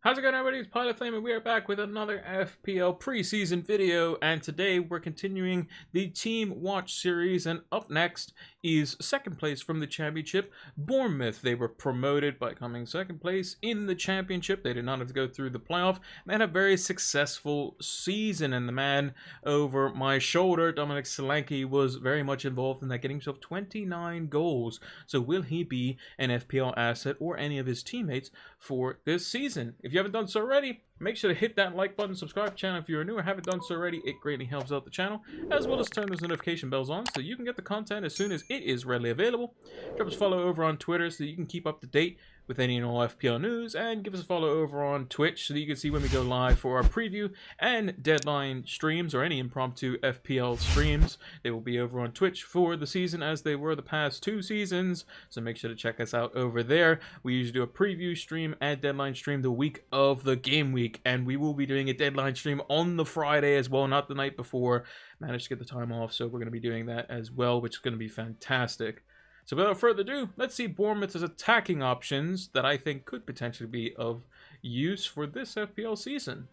How's it going, everybody? It's Pilot Flame, and we are back with another FPL preseason video. And today we're continuing the Team Watch series. And up next is second place from the championship, Bournemouth. They were promoted by coming second place in the championship. They did not have to go through the playoff. They had a very successful season. And the man over my shoulder, Dominic Solanke, was very much involved in that, getting himself 29 goals. So will he be an FPL asset or any of his teammates for this season? If you haven't done so already, make sure to hit that like button, subscribe to the channel if you're new or haven't done so already. It greatly helps out the channel, as well as turn those notification bells on so you can get the content as soon as it is readily available. Drop us a follow over on Twitter so you can keep up to date with any and all FPL news, and give us a follow over on Twitch so that you can see when we go live for our preview and deadline streams or any impromptu FPL streams. They will be over on Twitch for the season as they were the past 2 seasons, so make sure to check us out over there. We usually do a preview stream and deadline stream the week of the game week, and we will be doing a deadline stream on the Friday as well, not the night before. Managed to get the time off, so we're going to be doing that as well, which is going to be fantastic. So without further ado, let's see Bournemouth's attacking options that I think could potentially be of use for this FPL season.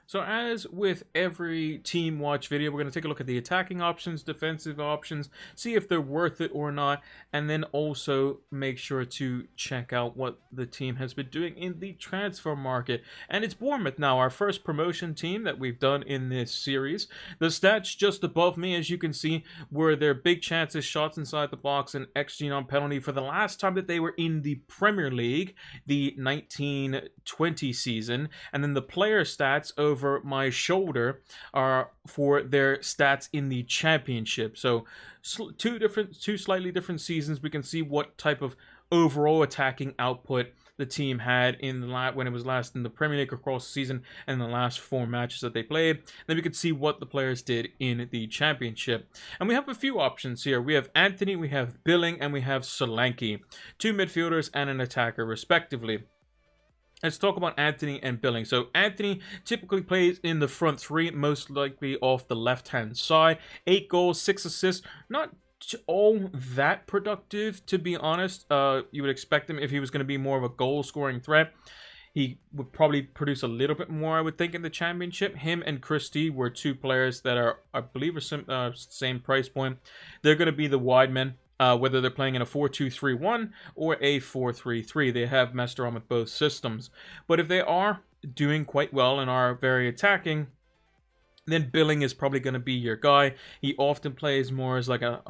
So as with every Team Watch video, we're going to take a look at the attacking options, defensive options, see if they're worth it or not, and then also make sure to check out what the team has been doing in the transfer market. And it's Bournemouth now, our first promotion team that we've done in this series. The stats just above me, as you can see, were their big chances, shots inside the box, and XG non-penalty for the last time that they were in the Premier League, the 1920 season. And then the player stats over my shoulder are for their stats in the championship. So two slightly different seasons. We can see what type of overall attacking output the team had in the when it was last in the Premier League across the season and the last 4 matches that they played. Then we could see what the players did in the championship. And we have a few options here. We have Anthony, we have Billing, and we have Solanke. 2 midfielders and an attacker respectively. Let's talk about Anthony and Billing. So Anthony typically plays in the front 3, most likely off the left-hand side. 8 goals, 6 assists. Not all that productive, to be honest. You would expect him, if he was going to be more of a goal-scoring threat, he would probably produce a little bit more, I would think, in the championship. Him and Christie were 2 players that are, I believe, are same price point. They're going to be the wide men. Whether they're playing in a 4-2-3-1 or a 4-3-3. They have messed around with both systems. But if they are doing quite well and are very attacking, then Billing is probably going to be your guy. He often plays more as like a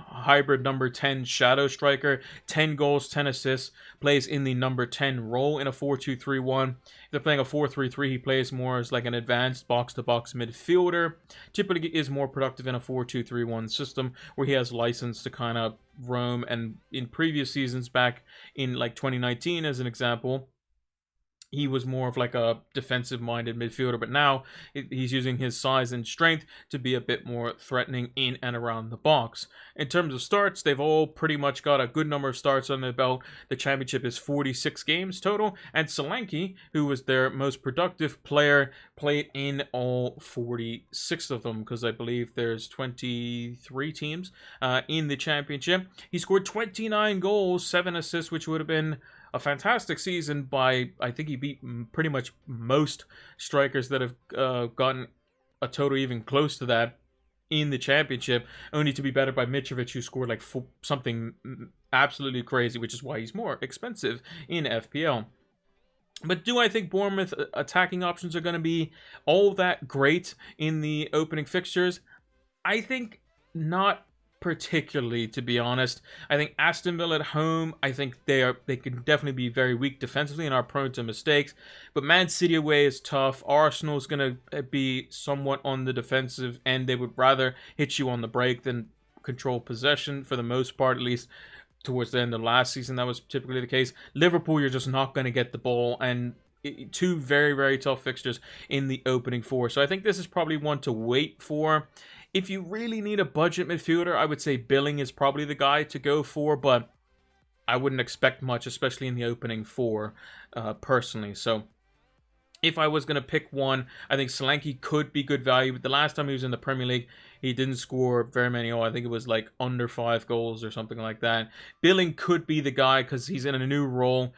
hybrid number 10 shadow striker. 10 goals, 10 assists. Plays in the number 10 role in a 4-2-3-1. If they're playing a 4-3-3, he plays more as like an advanced box-to-box midfielder. Typically is more productive in a 4-2-3-1 system where he has license to kind of roam. And in previous seasons, back in like 2019 as an example, he was more of like a defensive-minded midfielder, but now he's using his size and strength to be a bit more threatening in and around the box. In terms of starts, they've all pretty much got a good number of starts on their belt. The championship is 46 games total, and Solanke, who was their most productive player, played in all 46 of them, because I believe there's 23 teams in the championship. He scored 29 goals, 7 assists, which would have been a fantastic season by, I think he beat pretty much most strikers that have gotten a total even close to that in the championship, only to be battered by Mitrovic, who scored like something absolutely crazy, which is why he's more expensive in FPL. But do I think Bournemouth attacking options are going to be all that great in the opening fixtures? I think not particularly, to be honest. I think Aston Villa at home, I think they can definitely be very weak defensively and are prone to mistakes. But Man City away is tough. Arsenal is going to be somewhat on the defensive end. They would rather hit you on the break than control possession, for the most part, at least towards the end of last season. That was typically the case. Liverpool, you're just not going to get the ball, and 2 very, very tough fixtures in the opening 4. So I think this is probably one to wait for. If you really need a budget midfielder, I would say Billing is probably the guy to go for, but I wouldn't expect much, especially in the opening 4, personally. So If I was going to pick one, I think Solanke could be good value. But the last time he was in the Premier League, he didn't score very many. I think it was like under 5 goals or something like that. Billing could be the guy because he's in a new role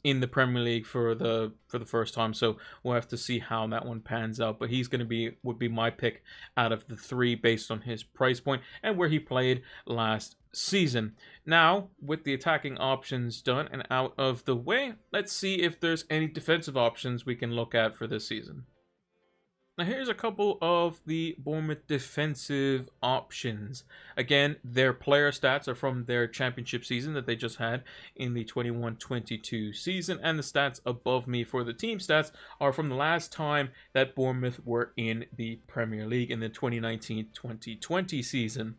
in the Premier League for the first time. So we'll have to see how that one pans out. But he's going to would be my pick out of the 3 based on his price point and where he played last season. Now, with the attacking options done and out of the way, let's see if there's any defensive options we can look at for this season. Now, here's a couple of the Bournemouth defensive options. Again, their player stats are from their championship season that they just had in the 21-22 season, and the stats above me for the team stats are from the last time that Bournemouth were in the Premier League in the 2019-2020 season.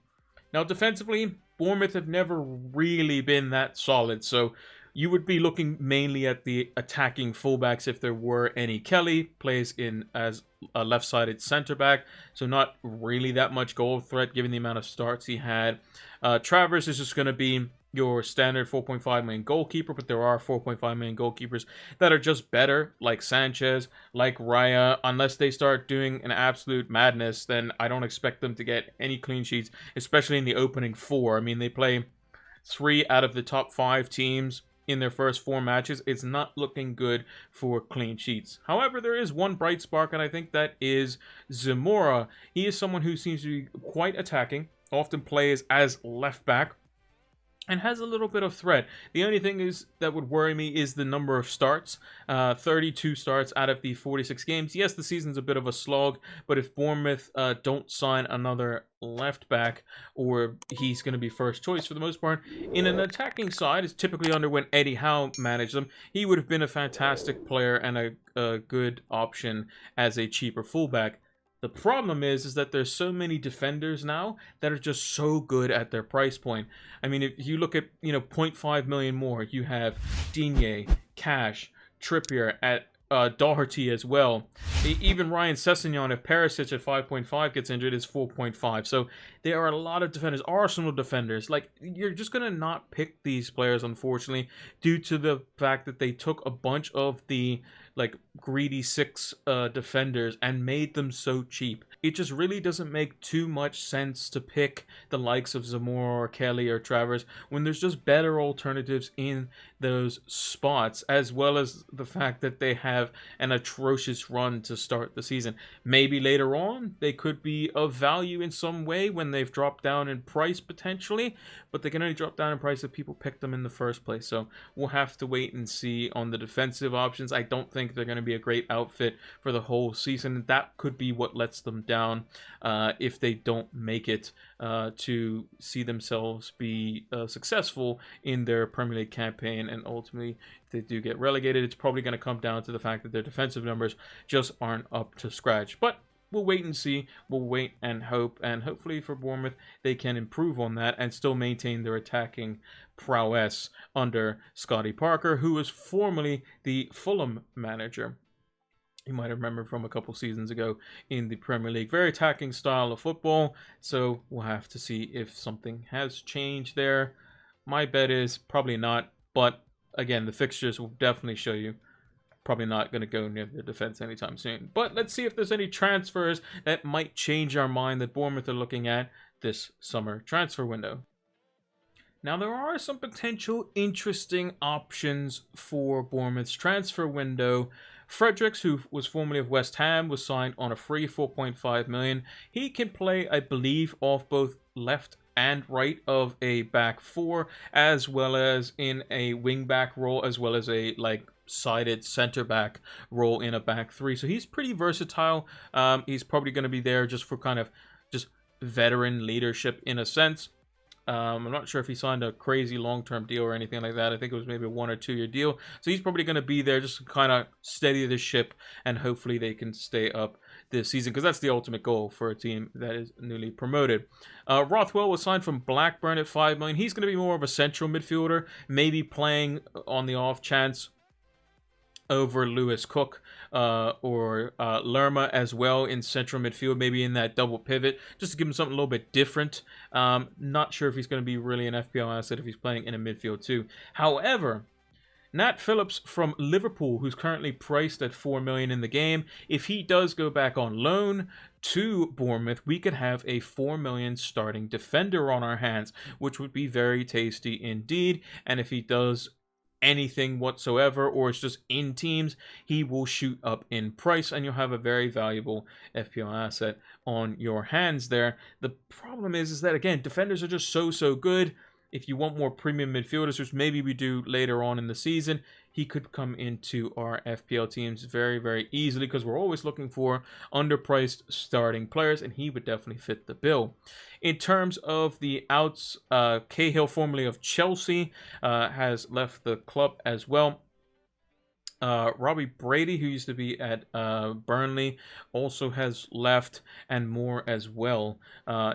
Now, defensively, Bournemouth have never really been that solid, so you would be looking mainly at the attacking fullbacks if there were any. Kelly plays in as a left-sided centre-back, so not really that much goal threat given the amount of starts he had. Travers is just going to be your standard 4.5 million goalkeeper, but there are 4.5 million goalkeepers that are just better, like Sanchez, like Raya. Unless they start doing an absolute madness, then I don't expect them to get any clean sheets, especially in the opening 4. I mean, they play 3 out of the top 5 teams in their first 4 matches. It's not looking good for clean sheets. However, there is one bright spark, and I think that is Zamora. He is someone who seems to be quite attacking, often plays as left back, and has a little bit of threat. The only thing is that would worry me is the number of starts. 32 starts out of the 46 games. Yes, the season's a bit of a slog, but if Bournemouth don't sign another left back, or he's going to be first choice for the most part, in an attacking side, is typically under when Eddie Howe managed them, he would have been a fantastic player and a good option as a cheaper fullback. The problem is that there's so many defenders now that are just so good at their price point. I mean, if you look at, 0.5 million more, you have Digne, Cash, Trippier at Doherty as well. Even Ryan Sessegnon, if Perisic at 5.5 gets injured, is 4.5. So there are a lot of defenders, Arsenal defenders. Like, you're just going to not pick these players, unfortunately, due to the fact that they took a bunch of the greedy 6 defenders and made them so cheap. It just really doesn't make too much sense to pick the likes of Zamora or Kelly or Travers when there's just better alternatives in those spots, as well as the fact that they have an atrocious run to start the season. Maybe later on they could be of value in some way when they've dropped down in price potentially, but they can only drop down in price if people picked them in the first place. So we'll have to wait and see on the defensive options. I don't think they're going to be a great outfit for the whole season. That could be what lets them down if they don't make it to see themselves be successful in their Premier League campaign. And ultimately, if they do get relegated, it's probably going to come down to the fact that their defensive numbers just aren't up to scratch. But we'll wait and see. We'll wait and hope. And hopefully for Bournemouth, they can improve on that and still maintain their attacking prowess under Scotty Parker, who was formerly the Fulham manager. You might remember from a couple seasons ago in the Premier League. Very attacking style of football. So we'll have to see if something has changed there. My bet is probably not. But again, the fixtures will definitely show you. Probably not going to go near the defense anytime soon. But let's see if there's any transfers that might change our mind that Bournemouth are looking at this summer transfer window. Now, there are some potential interesting options for Bournemouth's transfer window. Fredericks, who was formerly of West Ham, was signed on a free 4.5 million. He can play, I believe, off both left and right of a back 4, as well as in a wing back role, as well as a sided center back role in a back 3. So he's pretty versatile. He's probably going to be there just for kind of just veteran leadership in a sense. I'm not sure if he signed a crazy long-term deal or anything like that. I think it was maybe a 1 or 2 year deal. So he's probably going to be there just to kind of steady the ship, and hopefully they can stay up this season, because that's the ultimate goal for a team that is newly promoted. Rothwell was signed from Blackburn at 5 million. He's going to be more of a central midfielder, maybe playing on the off chance over Lewis Cook or Lerma as well in central midfield, maybe in that double pivot, just to give him something a little bit different. Not sure if he's going to be really an FPL asset if he's playing in a midfield too. However, Nat Phillips from Liverpool, who's currently priced at 4 million in the game. If he does go back on loan to Bournemouth, we could have a 4 million starting defender on our hands, which would be very tasty indeed. And if he does anything whatsoever, or it's just in teams, he will shoot up in price, and you'll have a very valuable FPL asset on your hands there. The problem is that, again, defenders are just so good. If you want more premium midfielders, which maybe we do later on in the season, he could come into our FPL teams very easily, because we're always looking for underpriced starting players, and he would definitely fit the bill. In terms of the outs, Cahill, formerly of Chelsea, has left the club as well. Robbie Brady, who used to be at Burnley, also has left, and more as well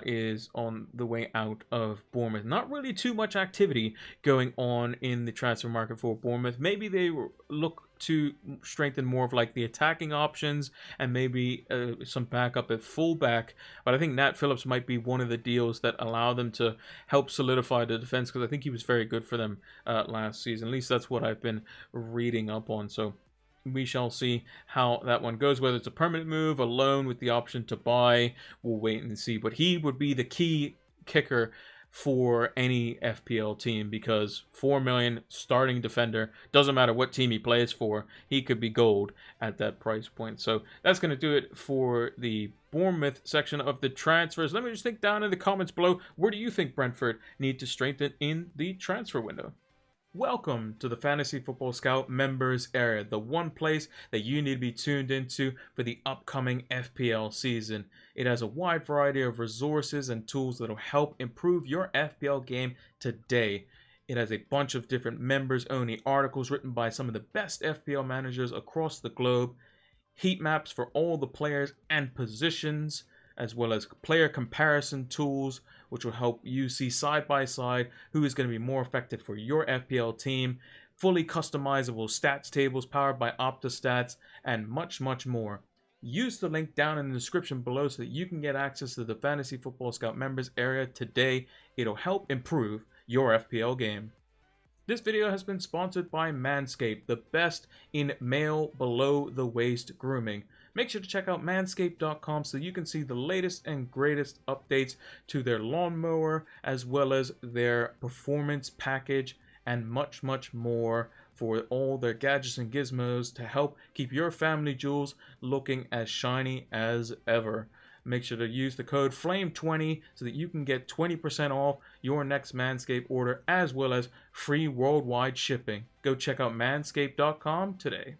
is on the way out of Bournemouth. Not really too much activity going on in the transfer market for Bournemouth. Maybe they look to strengthen more of like the attacking options, and maybe some backup at fullback. But I think Nat Phillips might be one of the deals that allow them to help solidify the defense, because I think he was very good for them last season. At least that's what I've been reading up on. So we shall see how that one goes, whether it's a permanent move, a loan with the option to buy. We'll wait and see. But he would be the key kicker for any FPL team, because 4 million starting defender, doesn't matter what team he plays for, he could be gold at that price point. So that's going to do it for the Bournemouth section of the transfers. Let me just think down in the comments below, where do you think Brentford need to strengthen in the transfer window? Welcome to the Fantasy Football Scout members area, the one place that you need to be tuned into for the upcoming FPL season. It has a wide variety of resources and tools that will help improve your FPL game today. It has a bunch of different members-only articles written by some of the best FPL managers across the globe, heat maps for all the players and positions, as well as player comparison tools, which will help you see side by side who is going to be more effective for your FPL team, fully customizable stats tables powered by Opta stats, and much more. Use the link down in the description below so that you can get access to the Fantasy Football Scout members area today. It'll help improve your FPL game. This video has been sponsored by Manscaped, the best in male below-the-waist grooming. Make sure to check out manscaped.com so you can see the latest and greatest updates to their lawnmower, as well as their performance package, and much more for all their gadgets and gizmos to help keep your family jewels looking as shiny as ever. Make sure to use the code FLAME20 so that you can get 20% off your next Manscaped order, as well as free worldwide shipping. Go check out manscaped.com today.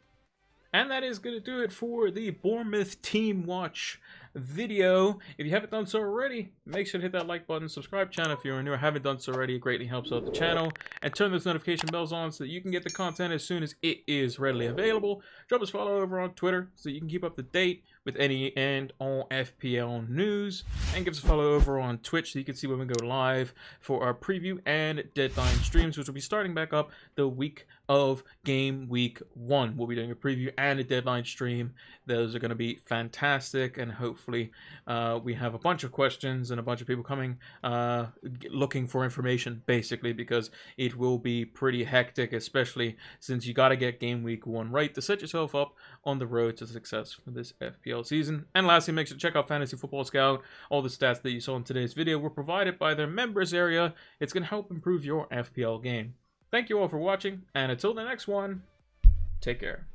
And that is going to do it for the Bournemouth Team Watch video. If you haven't done so already, make sure to hit that like button, subscribe channel if you're new or haven't done so already. It greatly helps out the channel. And turn those notification bells on so that you can get the content as soon as it is readily available. Drop us a follow over on Twitter so you can keep up to date with any and all FPL news. And give us a follow over on Twitch so you can see when we go live for our preview and deadline streams, which will be starting back up the week of game week 1. We'll be doing a preview and a deadline stream. Those are going to be fantastic, and hopefully we have a bunch of questions and a bunch of people coming looking for information, basically, because it will be pretty hectic, especially since you got to get game week 1 right to set yourself up on the road to success for this FPL season. And lastly, make sure to check out Fantasy Football Scout. All the stats that you saw in today's video were provided by their members area. It's going to help improve your FPL game. Thank you all for watching, and until the next one, take care.